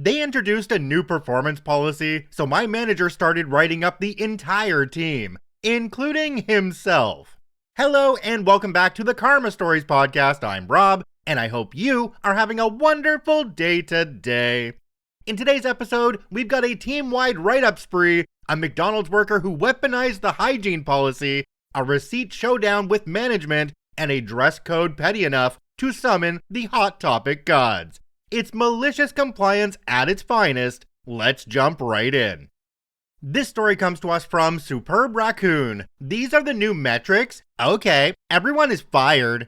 They introduced a new performance policy, so my manager started writing up the entire team, including himself. Hello and welcome back to the Karma Stories podcast. I'm Rob, and I hope you are having a wonderful day today. In today's episode, we've got a team-wide write-up spree, a McDonald's worker who weaponized the hygiene policy, a receipt showdown with management, and a dress code petty enough to summon the Hot Topic gods. It's malicious compliance at its finest. Let's jump right in. This story comes to us from Superb Raccoon. These are the new metrics? Okay, everyone is fired.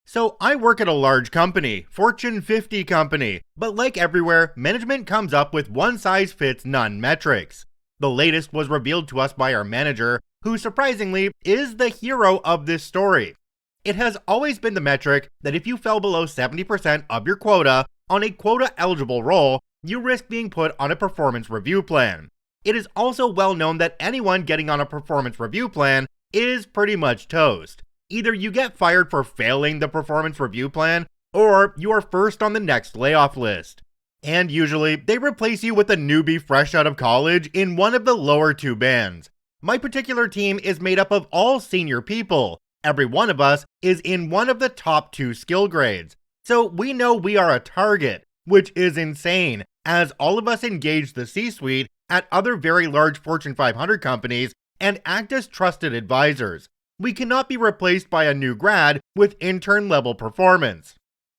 So I work at a large company, Fortune 50 company, but like everywhere, management comes up with one-size-fits-none metrics. The latest was revealed to us by our manager, who surprisingly is the hero of this story. It has always been the metric that if you fell below 70% of your quota on a quota-eligible role, you risk being put on a performance review plan. It is also well known that anyone getting on a performance review plan is pretty much toast. Either you get fired for failing the performance review plan, or you are first on the next layoff list. And usually, they replace you with a newbie fresh out of college in one of the lower two bands. My particular team is made up of all senior people. Every one of us is in one of the top two skill grades. So we know we are a target, which is insane, as all of us engage the C-suite at other very large Fortune 500 companies and act as trusted advisors. We cannot be replaced by a new grad with intern-level performance.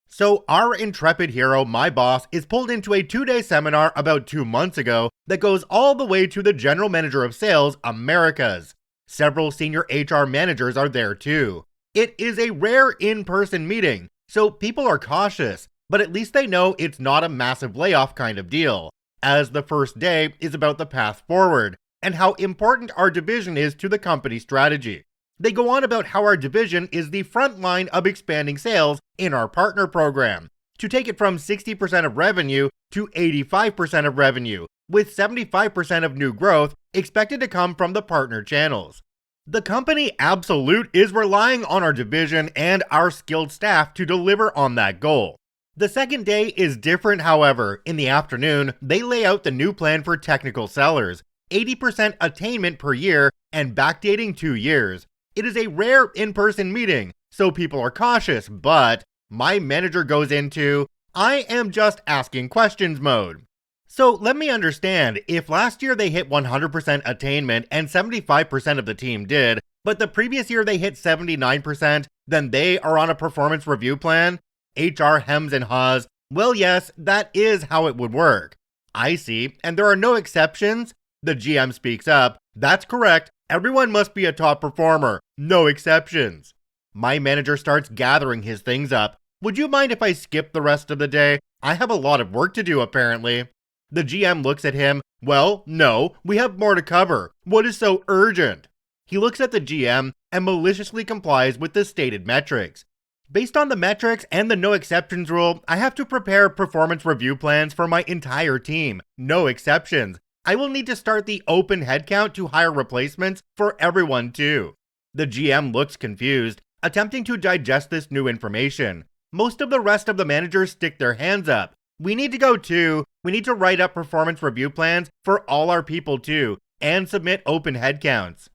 So our intrepid hero, my boss, is pulled into a 2-day seminar about 2 months ago that goes all the way to the General Manager of Sales, Americas. Several senior HR managers are there too. It is a rare in-person meeting, so people are cautious, but at least they know it's not a massive layoff kind of deal, as the first day is about the path forward and how important our division is to the company strategy. They go on about how our division is the front line of expanding sales in our partner program, to take it from 60% of revenue to 85% of revenue, with 75% of new growth expected to come from the partner channels. The company Absolute is relying on our division and our skilled staff to deliver on that goal. The second day is different, however. In the afternoon, they lay out the new plan for technical sellers, 80% attainment per year and backdating 2 years. It is a rare in-person meeting, so people are cautious, but my manager goes into, I am just asking questions mode. So let me understand, if last year they hit 100% attainment and 75% of the team did, but the previous year they hit 79%, then they are on a performance review plan? HR hems and haws, well yes, that is how it would work. I see, and there are no exceptions? The GM speaks up, that's correct, everyone must be a top performer, no exceptions. My manager starts gathering his things up. Would you mind if I skip the rest of the day? I have a lot of work to do apparently. The GM looks at him, well, no, we have more to cover. What is so urgent? He looks at the GM and maliciously complies with the stated metrics. Based on the metrics and the no exceptions rule, I have to prepare performance review plans for my entire team. No exceptions. I will need to start the open headcount to hire replacements for everyone too. The GM looks confused, attempting to digest this new information. Most of the rest of the managers stick their hands up. We need to go too. We need to write up performance review plans for all our people too, and submit open headcounts.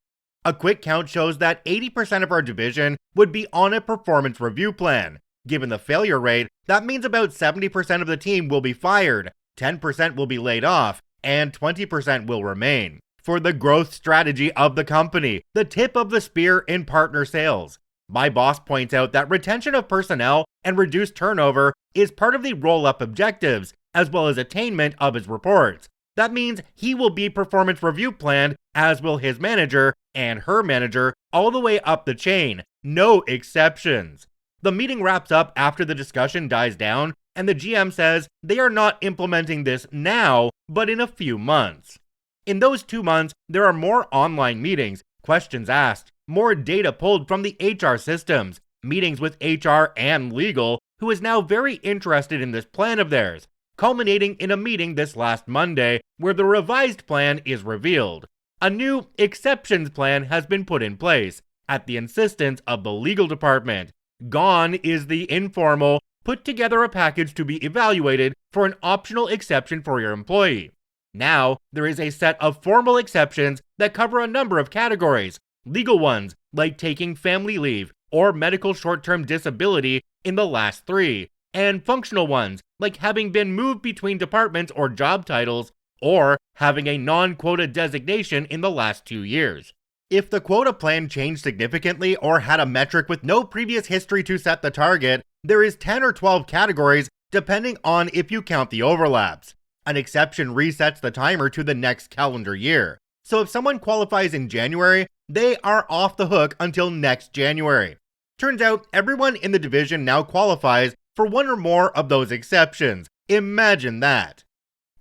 A quick count shows that 80% of our division would be on a performance review plan. Given the failure rate, that means about 70% of the team will be fired, 10% will be laid off, and 20% will remain. For the growth strategy of the company, the tip of the spear in partner sales. My boss points out that retention of personnel and reduced turnover is part of the roll-up objectives, as well as attainment of his reports. That means he will be performance review planned, as will his manager and her manager, all the way up the chain. No exceptions. The meeting wraps up after the discussion dies down, and the GM says they are not implementing this now, but in a few months. In those 2 months, there are more online meetings, questions asked, more data pulled from the HR systems, meetings with HR and legal, who is now very interested in this plan of theirs, culminating in a meeting this last Monday where the revised plan is revealed. A new exceptions plan has been put in place, at the insistence of the legal department. Gone is the informal, put together a package to be evaluated for an optional exception for your employee. Now, there is a set of formal exceptions that cover a number of categories. Legal ones, like taking family leave or medical short-term disability in the last 3, and functional ones, like having been moved between departments or job titles, or having a non-quota designation in the last 2 years. If the quota plan changed significantly or had a metric with no previous history to set the target, there is 10 or 12 categories depending on if you count the overlaps. An exception resets the timer to the next calendar year. So if someone qualifies in January, they are off the hook until next January. Turns out everyone in the division now qualifies for one or more of those exceptions. Imagine that.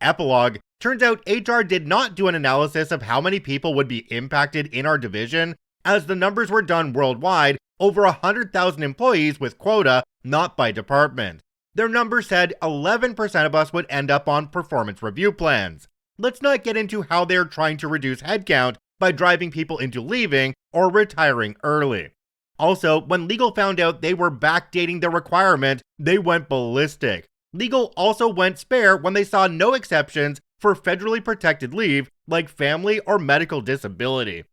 Epilogue. Turns out HR did not do an analysis of how many people would be impacted in our division, as the numbers were done worldwide, over 100,000 employees with quota, not by department. Their number said 11% of us would end up on performance review plans. Let's not get into how they're trying to reduce headcount by driving people into leaving or retiring early. Also, when legal found out they were backdating the requirement, they went ballistic. Legal also went spare when they saw no exceptions for federally protected leave like family or medical disability.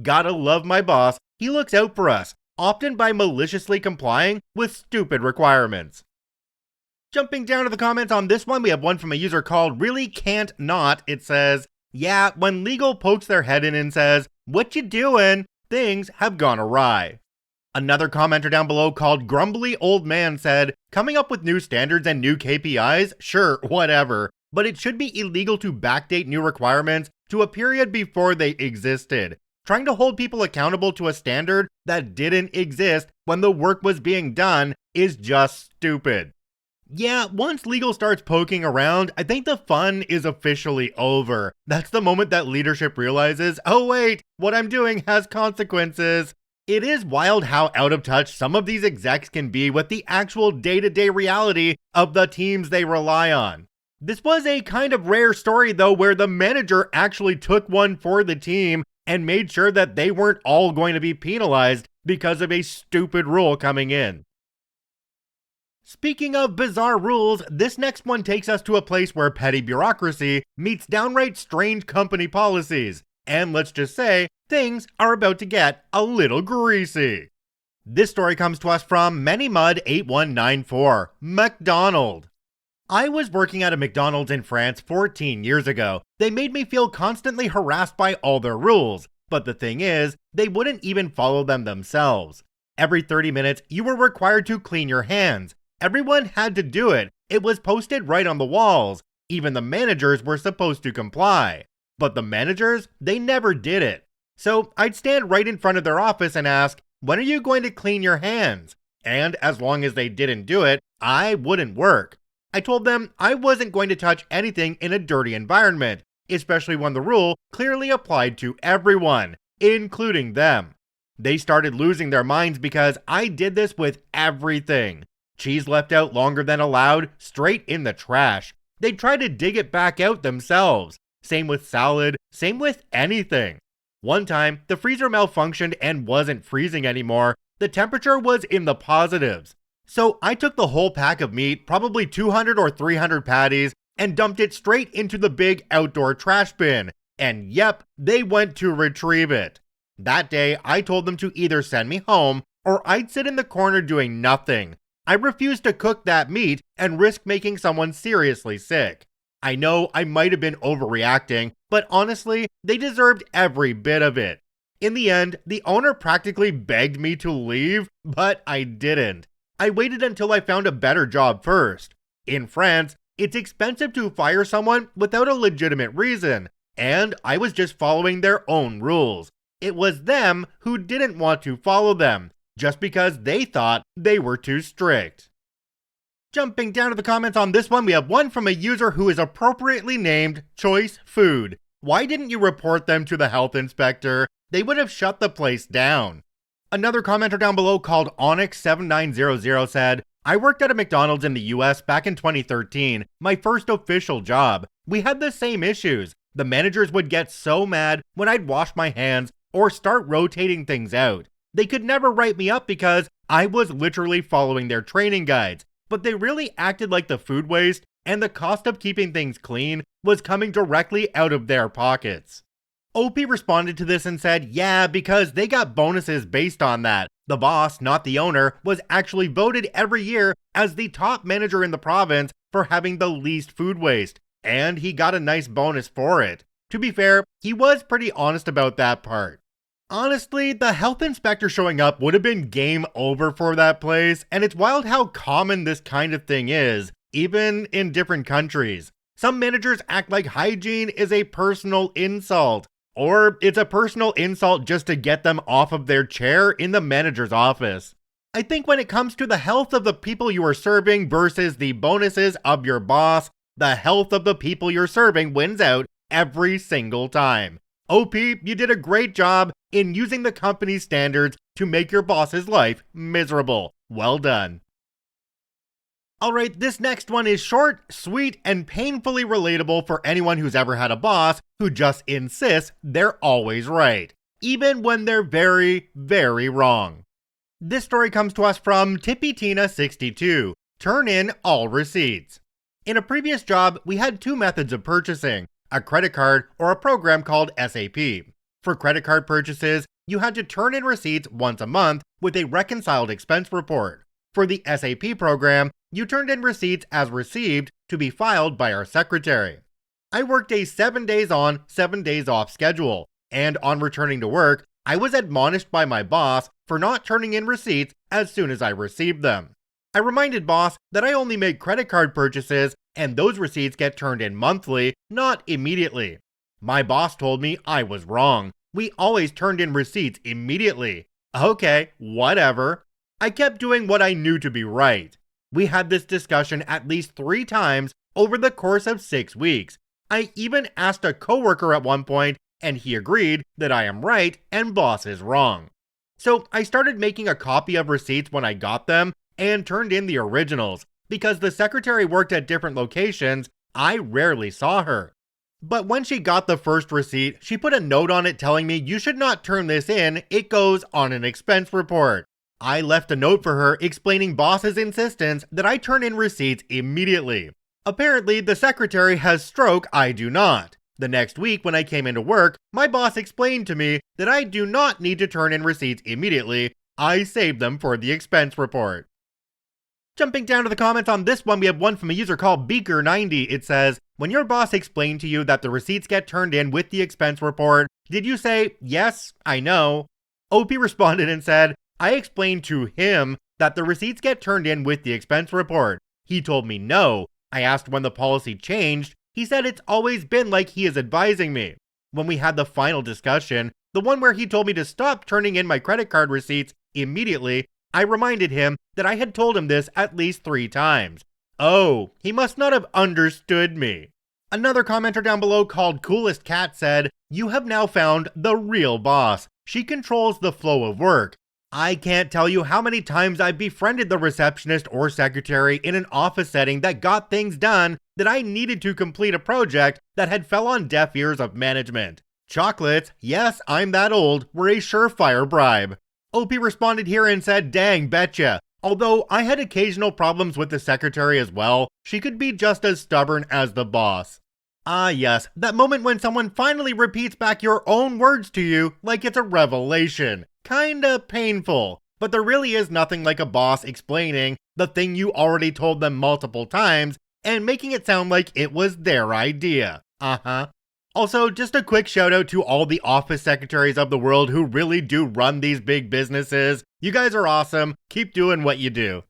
Gotta love my boss, he looks out for us, often by maliciously complying with stupid requirements. Jumping down to the comments on this one, we have one from a user called Really Can't Not. It says, yeah, when legal pokes their head in and says, what you doing? Things have gone awry. Another commenter down below called Grumbly Old Man said, coming up with new standards and new KPIs? Sure, whatever. But it should be illegal to backdate new requirements to a period before they existed. Trying to hold people accountable to a standard that didn't exist when the work was being done is just stupid. Yeah, once legal starts poking around, I think the fun is officially over. That's the moment that leadership realizes, oh wait, what I'm doing has consequences. It is wild how out of touch some of these execs can be with the actual day-to-day reality of the teams they rely on. This was a kind of rare story though, where the manager actually took one for the team and made sure that they weren't all going to be penalized because of a stupid rule coming in. Speaking of bizarre rules, this next one takes us to a place where petty bureaucracy meets downright strange company policies. And let's just say, things are about to get a little greasy. This story comes to us from ManyMud8194, McDonald. I was working at a McDonald's in France 14 years ago. They made me feel constantly harassed by all their rules, but the thing is, they wouldn't even follow them themselves. Every 30 minutes, you were required to clean your hands. Everyone had to do it. It was posted right on the walls. Even the managers were supposed to comply. But the managers, they never did it. So I'd stand right in front of their office and ask, when are you going to clean your hands? And as long as they didn't do it, I wouldn't work. I told them I wasn't going to touch anything in a dirty environment, especially when the rule clearly applied to everyone, including them. They started losing their minds because I did this with everything. Cheese left out longer than allowed, straight in the trash. They tried to dig it back out themselves. Same with salad, same with anything. One time, the freezer malfunctioned and wasn't freezing anymore. The temperature was in the positives. So I took the whole pack of meat, probably 200 or 300 patties, and dumped it straight into the big outdoor trash bin. And yep, they went to retrieve it. That day, I told them to either send me home, or I'd sit in the corner doing nothing. I refused to cook that meat and risk making someone seriously sick. I know I might have been overreacting, but honestly, they deserved every bit of it. In the end, the owner practically begged me to leave, but I didn't. I waited until I found a better job first. In France, it's expensive to fire someone without a legitimate reason, and I was just following their own rules. It was them who didn't want to follow them, just because they thought they were too strict. Jumping down to the comments on this one, we have one from a user who is appropriately named Choice Food. Why didn't you report them to the health inspector? They would have shut the place down. Another commenter down below called Onyx7900 said, I worked at a McDonald's in the US back in 2013, my first official job. We had the same issues. The managers would get so mad when I'd wash my hands or start rotating things out. They could never write me up because I was literally following their training guides. but they really acted like the food waste and the cost of keeping things clean was coming directly out of their pockets. OP responded to this and said, yeah, because they got bonuses based on that. The boss, not the owner, was actually voted every year as the top manager in the province for having the least food waste, and he got a nice bonus for it. To be fair, he was pretty honest about that part. Honestly, the health inspector showing up would have been game over for that place, and it's wild how common this kind of thing is, even in different countries. Some managers act like hygiene is a personal insult, or it's a personal insult just to get them off of their chair in the manager's office. I think when it comes to the health of the people you are serving versus the bonuses of your boss, the health of the people you're serving wins out every single time. OP, you did a great job in using the company's standards to make your boss's life miserable. Well done. Alright, this next one is short, sweet, and painfully relatable for anyone who's ever had a boss who just insists they're always right, even when they're very, very wrong. This story comes to us from TippyTina62. Turn in all receipts. In a previous job, we had two methods of purchasing, a credit card or a program called SAP. For credit card purchases, you had to turn in receipts once a month with a reconciled expense report. For the SAP program, you turned in receipts as received to be filed by our secretary. I worked a 7 days on, 7 days off schedule, and on returning to work, I was admonished by my boss for not turning in receipts as soon as I received them. I reminded boss that I only make credit card purchases and those receipts get turned in monthly, not immediately. My boss told me I was wrong. We always turned in receipts immediately. Okay, whatever. I kept doing what I knew to be right. We had this discussion at least 3 times over the course of 6 weeks. I even asked a coworker at one point, and he agreed that I am right and boss is wrong. So I started making a copy of receipts when I got them and turned in the originals. Because the secretary worked at different locations, I rarely saw her. But when she got the first receipt, she put a note on it telling me you should not turn this in, it goes on an expense report. I left a note for her explaining boss's insistence that I turn in receipts immediately. Apparently, the secretary has stroke, I do not. The next week when I came into work, my boss explained to me that I do not need to turn in receipts immediately, I saved them for the expense report. Jumping down to the comments on this one, we have one from a user called Beaker90. It says, when your boss explained to you that the receipts get turned in with the expense report, did you say, yes, I know? OP responded and said, I explained to him that the receipts get turned in with the expense report. He told me no. I asked when the policy changed. He said it's always been like he is advising me. When we had the final discussion, the one where he told me to stop turning in my credit card receipts immediately, I reminded him that I had told him this at least 3 times. Oh, he must not have understood me. Another commenter down below called Coolest Cat said, you have now found the real boss. She controls the flow of work. I can't tell you how many times I've befriended the receptionist or secretary in an office setting that got things done that I needed to complete a project that had fell on deaf ears of management. Chocolates, yes, I'm that old, were a surefire bribe. OP responded here and said, dang, betcha. Although I had occasional problems with the secretary as well, she could be just as stubborn as the boss. Ah yes, that moment when someone finally repeats back your own words to you like it's a revelation. Kinda painful, but there really is nothing like a boss explaining the thing you already told them multiple times and making it sound like it was their idea. Also, just a quick shout out to all the office secretaries of the world who really do run these big businesses. You guys are awesome. Keep doing what you do.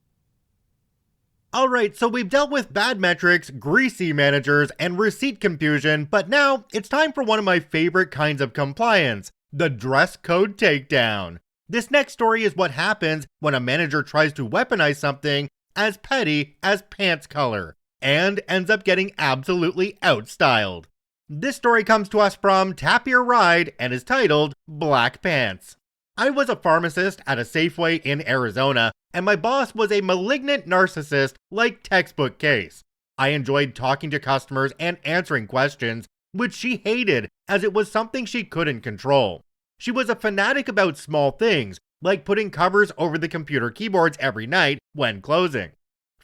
Alright, so we've dealt with bad metrics, greasy managers, and receipt confusion, but now it's time for one of my favorite kinds of compliance, the dress code takedown. This next story is what happens when a manager tries to weaponize something as petty as pants color, and ends up getting absolutely outstyled. This story comes to us from Tap Your Ride and is titled Black Pants. I was a pharmacist at a Safeway in Arizona, and my boss was a malignant narcissist like textbook case. I enjoyed talking to customers and answering questions, which she hated as it was something she couldn't control. She was a fanatic about small things, like putting covers over the computer keyboards every night when closing.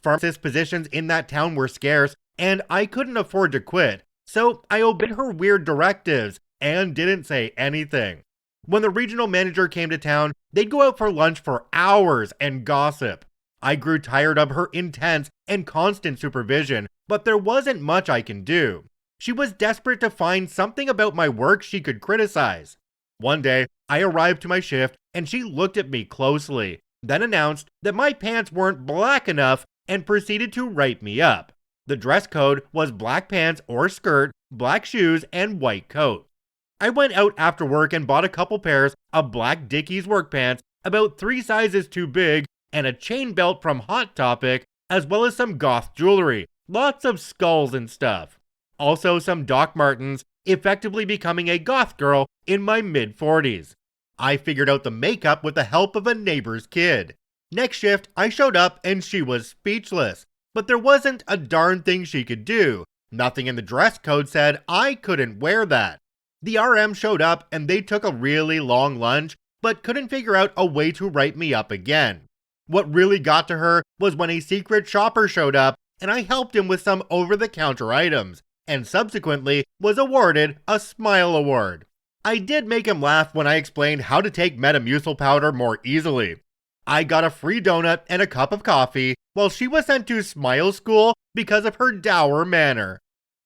Pharmacist positions in that town were scarce, and I couldn't afford to quit, so I obeyed her weird directives and didn't say anything. When the regional manager came to town, they'd go out for lunch for hours and gossip. I grew tired of her intense and constant supervision, but there wasn't much I can do. She was desperate to find something about my work she could criticize. One day, I arrived to my shift and she looked at me closely, then announced that my pants weren't black enough and proceeded to write me up. The dress code was black pants or skirt, black shoes, and white coat. I went out after work and bought a couple pairs of black Dickies work pants, about 3 sizes too big, and a chain belt from Hot Topic, as well as some goth jewelry, lots of skulls and stuff. Also some Doc Martens, effectively becoming a goth girl in my mid-40s. I figured out the makeup with the help of a neighbor's kid. Next shift, I showed up and she was speechless, but there wasn't a darn thing she could do. Nothing in the dress code said I couldn't wear that. The RM showed up and they took a really long lunch, but couldn't figure out a way to write me up again. What really got to her was when a secret shopper showed up and I helped him with some over-the-counter items, and subsequently was awarded a Smile Award. I did make him laugh when I explained how to take Metamucil powder more easily. I got a free donut and a cup of coffee, while she was sent to Smile School because of her dour manner.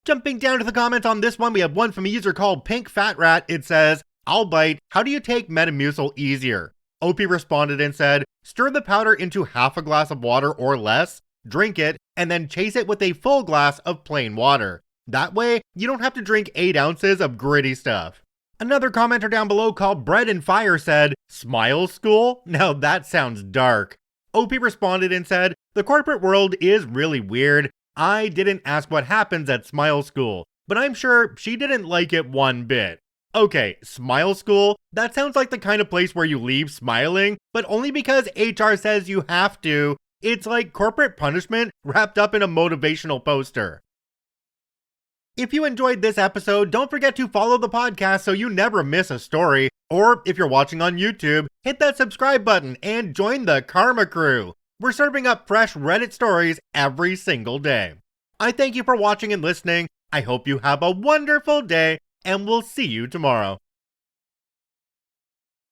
Jumping down to the comments on this one, we have one from a user called Pink Fat Rat. It says, "I'll bite, how do you take Metamucil easier?" OP responded and said, "Stir the powder into half a glass of water or less, drink it, and then chase it with a full glass of plain water. That way, you don't have to drink 8 ounces of gritty stuff." Another commenter down below called Bread and Fire said, "Smile School? Now that sounds dark." OP responded and said, "The corporate world is really weird. I didn't ask what happens at Smile School, but I'm sure she didn't like it one bit." Okay, Smile School? That sounds like the kind of place where you leave smiling, but only because HR says you have to. It's like corporate punishment wrapped up in a motivational poster. If you enjoyed this episode, don't forget to follow the podcast so you never miss a story. Or if you're watching on YouTube, hit that subscribe button and join the Karma Crew. We're serving up fresh Reddit stories every single day. I thank you for watching and listening. I hope you have a wonderful day, and we'll see you tomorrow.